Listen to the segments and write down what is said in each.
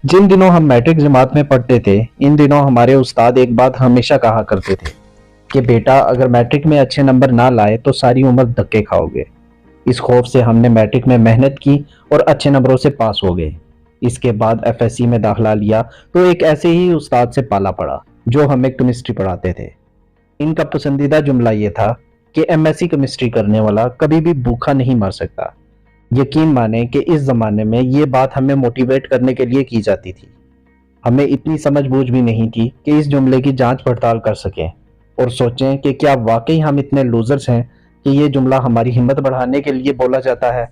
जिन दिनों हम मैट्रिक जमात में पढ़ते थे, इन दिनों हमारे उस्ताद एक बात हमेशा कहा करते थे कि बेटा अगर मैट्रिक में अच्छे नंबर ना लाए तो सारी उम्र धक्के खाओगे। इस खौफ से हमने मैट्रिक में मेहनत की और अच्छे नंबरों से पास हो गए। इसके बाद एफएससी में दाखिला लिया तो एक ऐसे ही उस्ताद से पाला पड़ा जो हमें केमिस्ट्री पढ़ाते थे। इनका पसंदीदा जुमला ये था कि एमएससी केमिस्ट्री करने वाला कभी भी भूखा नहीं मर सकता। यकीन माने कि इस जमाने में ये बात हमें मोटिवेट करने के लिए की जाती थी। हमें इतनी समझ बूझ भी नहीं थी कि इस जुमले की जांच पड़ताल कर सकें और सोचें कि क्या वाकई हम इतने लूजर्स हैं कि ये जुमला हमारी हिम्मत बढ़ाने के लिए बोला जाता है।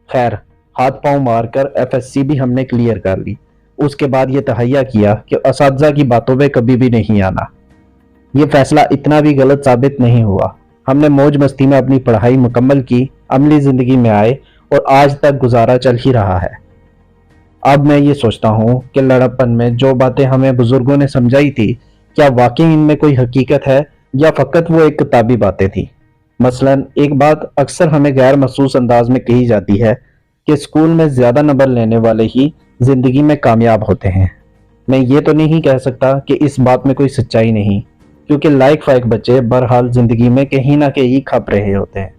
खैर, हाथ पांव मारकर एफएससी भी हमने क्लियर कर ली। उसके बाद ये तहैया किया कि असातिज़ा की बातों में कभी भी नहीं आना। ये फैसला इतना भी गलत साबित नहीं हुआ। हमने मौज मस्ती में अपनी पढ़ाई मुकम्मल की, अमली जिंदगी में आए और आज तक गुजारा चल ही रहा है। अब मैं ये सोचता हूँ कि लड़कपन में जो बातें हमें बुजुर्गों ने समझाई थी, क्या वाकई इनमें कोई हकीकत है या फकत वो एक किताबी बातें थी। मसलन एक बात अक्सर हमें गैर महसूस अंदाज में कही जाती है कि स्कूल में ज्यादा नंबर लेने वाले ही जिंदगी में कामयाब होते हैं। मैं ये तो नहीं कह सकता कि इस बात में कोई सच्चाई नहीं, क्योंकि लायक फायक बच्चे बहरहाल जिंदगी में कहीं ना कहीं खप रहे होते हैं।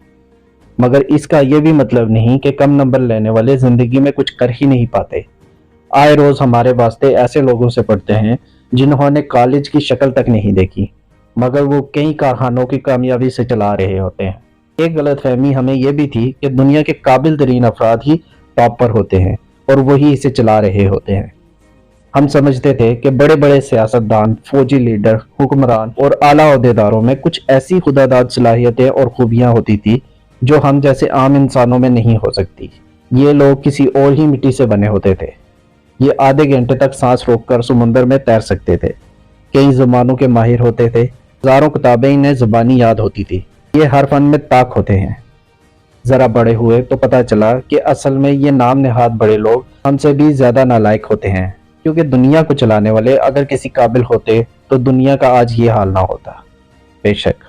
मगर इसका यह भी मतलब नहीं कि कम नंबर लेने वाले जिंदगी में कुछ कर ही नहीं पाते। आए रोज हमारे वास्ते ऐसे लोगों से पढ़ते हैं जिन्होंने कॉलेज की शक्ल तक नहीं देखी, मगर वो कई कारखानों की कामयाबी से चला रहे होते हैं। एक गलतफहमी हमें यह भी थी कि दुनिया के काबिल तरीन अफराद ही टॉप पर होते हैं और वही इसे चला रहे होते हैं। हम समझते थे कि बड़े बड़े सियासतदान, फौजी लीडर, हुक्मरान और आला ओहदेदारों में कुछ ऐसी खुदादाद सलाहियतें और खूबियां होती थी जो हम जैसे आम इंसानों में नहीं हो सकती। ये लोग किसी और ही मिट्टी से बने होते थे। ये आधे घंटे तक सांस रोककर समुंदर में तैर सकते थे, कई ज़बानों के माहिर होते थे, हजारों किताबें इन्हें ज़बानी याद होती थी। ये हर फन में ताक होते हैं। ज़रा बड़े हुए तो पता चला कि असल में ये नाम नेहाद बड़े लोग हमसे भी ज़्यादा नालायक होते हैं, क्योंकि दुनिया को चलाने वाले अगर किसी काबिल होते तो दुनिया का आज ये हाल ना होता। बेशक।